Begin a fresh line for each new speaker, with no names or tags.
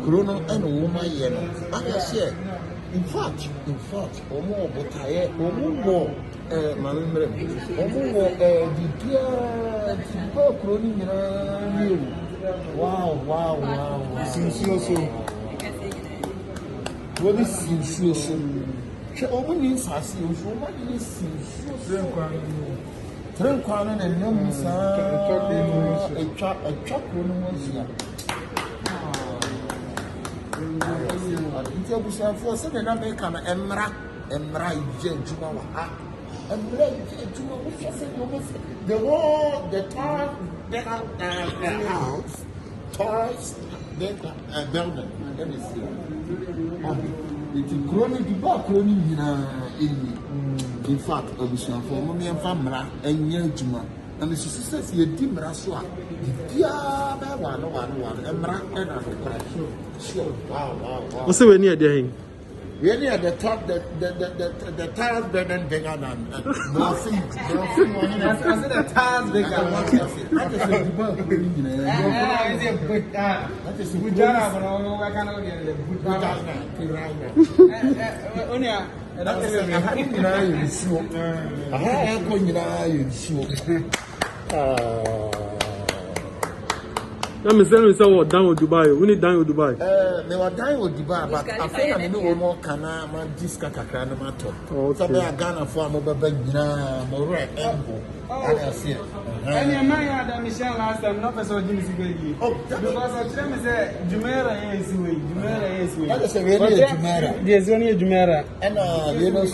Corona and woman, I said, in fact, Omo Botaye, Omo, my memory, Omo, the dear Corona, wow. Sincerely, what is sincerely? She opens her seals, what is sincerely? Tranquana and Young, a chop woman. For seven American Emra Juma, the wall, the tar, the house, toys, the building. Let me see. It's growing the back running in fact, Obishan for Mommy and Famra and Yeltuma. And the sisters, you dim Raswa. Yeah, one, Emra and sure. Wow.
What's the way near there?
We're near the top, the tires better than bigger than nothing. I said the tires bigger than what you say. That is a good that is a good job, but I cannot get the good that is a
Let me tell you something down with Dubai. We need down with Dubai.
They were dying with Dubai, but I think I know more Kana, man, Disca Kakana Mato. So they are Ghana for Mobile More Embo. I see it.
And your man had Michelle last time, not so Jimmy. Oh, because I tell me that Jumera is way. Jumera is way.
That is a really Jumera.
There's only a Jumera.
And you know,